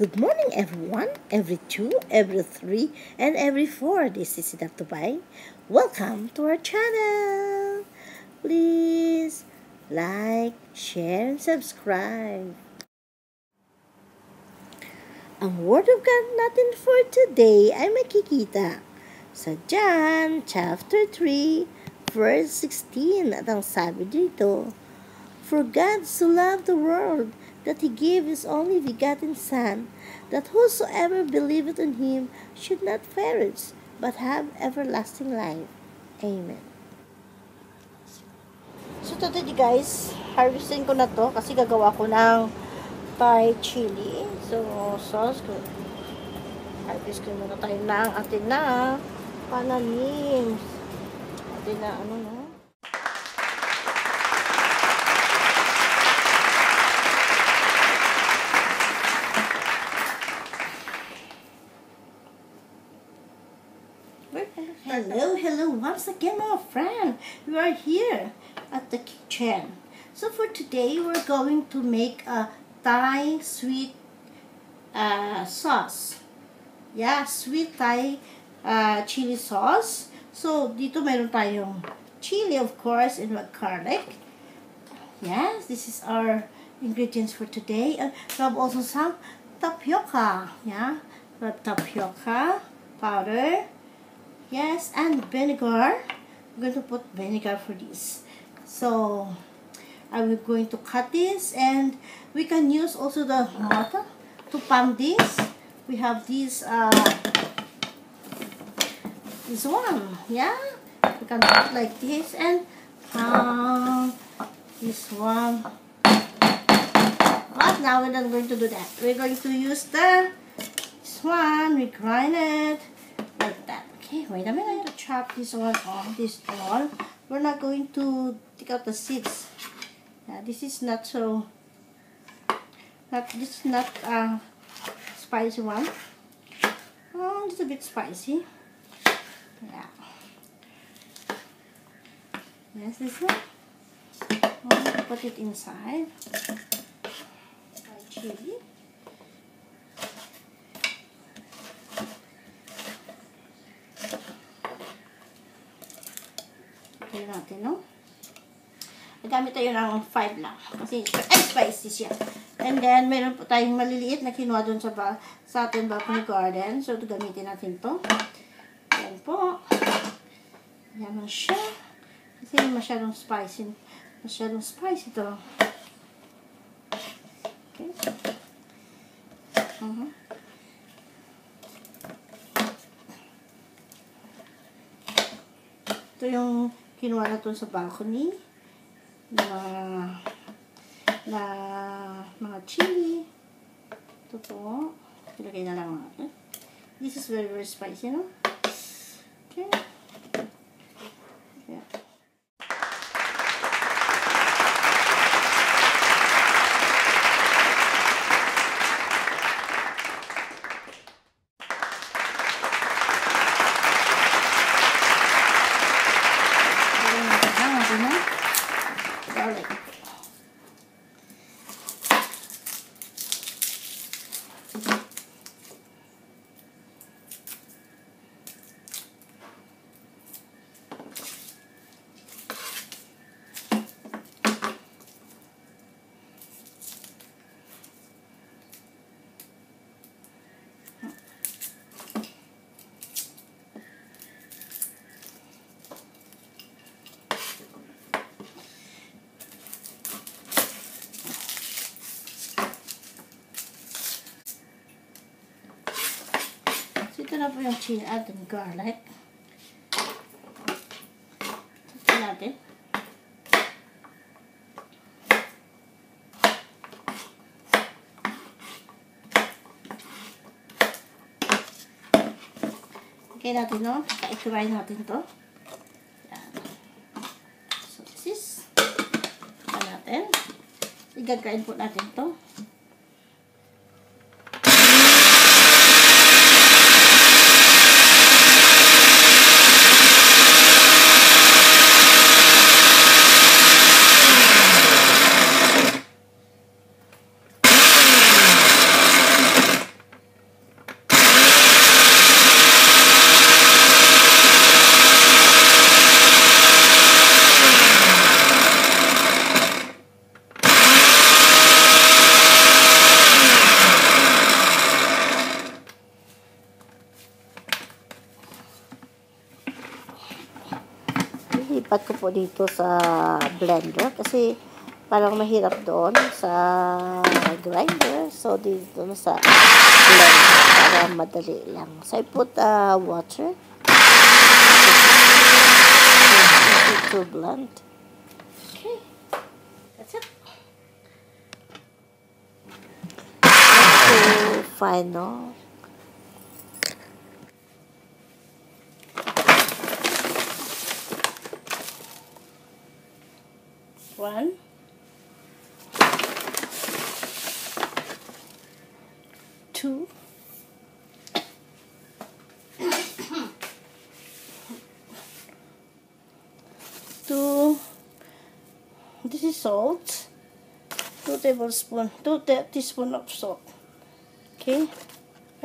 Good morning, everyone. Every 2, every 3, and every 4. This is Inangdubai. Welcome to our channel. Please like, share, and subscribe. Ang Word of God natin for today ay makikita sa John chapter 3, verse 16. At ang sabi dito, For God so loved the world that He gave His only begotten Son, that whosoever believeth on Him should not perish, but have everlasting life. Amen. So today guys, harvestin ko na to kasi gagawa ko ng Thai chili. So sauce ko. Harvest ko muna tayo ng atin na pananim. Atin na ano no. Hello, once again, my friend. We are here at the kitchen. So for today, we're going to make a Thai sweet sauce. Yeah, sweet Thai chili sauce. So dito meron tayong chili, of course, and garlic. Yes, this is our ingredients for today. And we have also some tapioca. Yeah, we have tapioca powder. Yes, and vinegar. I'm going to put vinegar for this. So, I'm going to cut this, and we can use also the mortar to pound this. We have this one, yeah. We can put like this and pound this one. But now we're not going to do that. We're going to use this one. We grind it like that. Okay, wait a minute. I'm going to chop this one off. This all. We're not going to take out the seeds. Yeah, this is not so. This is not spicy one. Oh, it's a bit spicy. Yeah. Yes, this one. Oh, put it inside. Chili. Ito natin, no? Nagamit tayo ng 5 lang. Kasi spicy siya. And then, meron po tayong maliliit na kinuha dun sa ating balcony garden. So, ito gamitin natin to. Yan po. Yan lang siya. Kasi masyadong spicy. Masyadong spicy to. Okay. Ito yung kinuha na ito sa balcony na mga chili. Ito po. Ilagay na lang natin. This is very, very spicy, no? Okay. Yeah. Garlic. Ito na po yung chili at yung garlic. Ito natin. Okay natin, no? I-try natin to. Yan. So, this is ito natin. Igagain po natin to. Lilipat ko po dito sa blender kasi parang mahirap doon sa grinder. So, dito na sa blender para madali lang. So, I put water to blend. Okay. That's it. Let's do final. One. Two. Two. This is salt. 2 teaspoons of salt. Okay.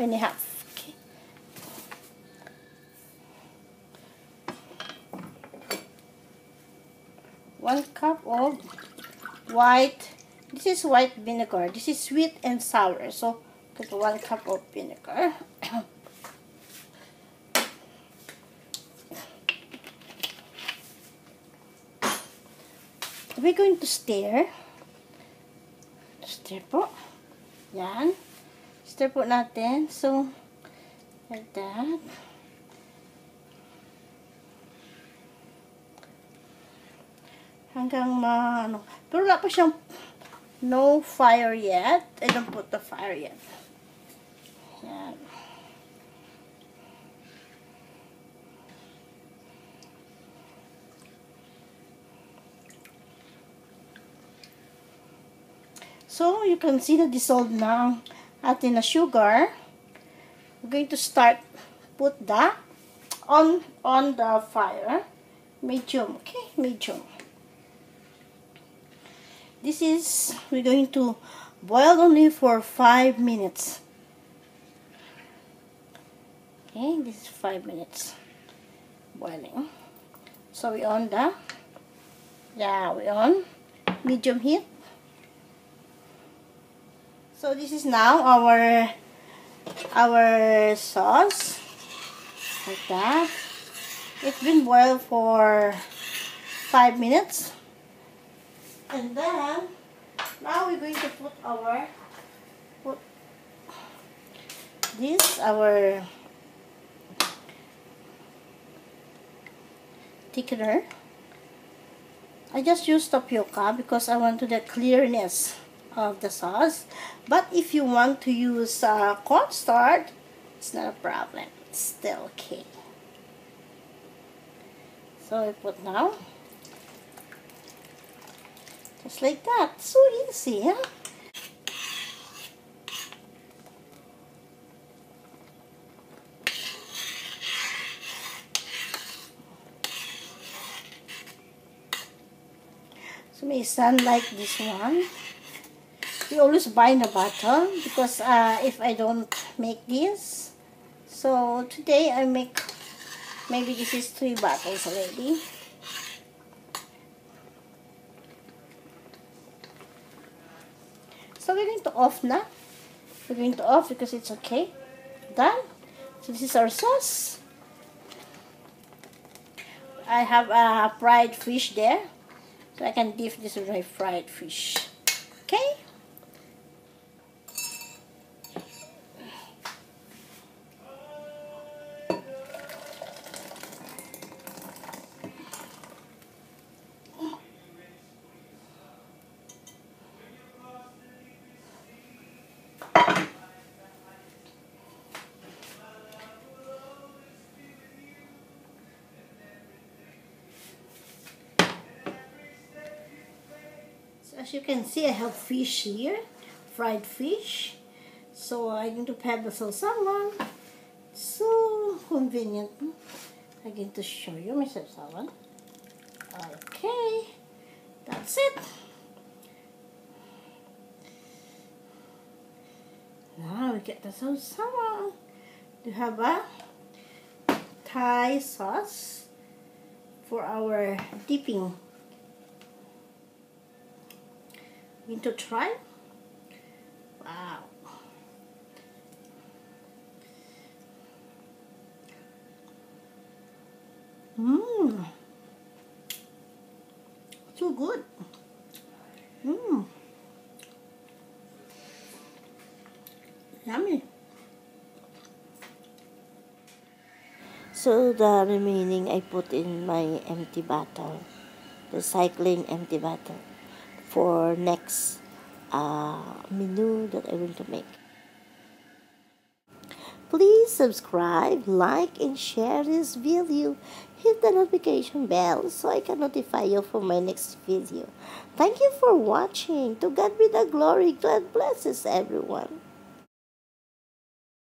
And a half. Okay. One cup of white. This is white vinegar. This is sweet and sour. So, put 1 cup of vinegar. We're going to stir. Stir po. Yan. Stir po natin. So, like that. Hanggang ano. Pero wala pa siyang no fire yet. I don't put the fire yet. Yan. So, you can see na dissolved na atin na sugar. We're going to start put the on the fire. Medium, okay? Medium. This is, we're going to boil only for 5 minutes. Okay, this is 5 minutes boiling. So, we on the, we on medium heat. So this is now our sauce, like that. It's been boiled for 5 minutes, and then now we're going to put our thickener. I just use tapioca because I want the clearness of the sauce, but if you want to use cornstarch, it's not a problem. It's still okay. So I put now, just like that. So easy, huh? So my son like this one. We always buy in a bottle because if I don't make this, so today I make, maybe this is 3 bottles already. So we're going to off now. We're going to off because it's okay. Done. So this is our sauce. I have a fried fish there, so I can dip this with my fried fish. Okay. As you can see, I have fish here, fried fish. So I'm going to have the salmon. So convenient. I'm going to show you my salmon. Okay, that's it. Now we get the salmon. We have a Thai sauce for our dipping. Going to try. Wow. Mmm. So the remaining I put in my empty bottle, recycling empty bottle for next menu that I'm going to make. Please subscribe, like, and share this video. Hit the notification bell so I can notify you for my next video. Thank you for watching. To God be the glory. God blesses everyone.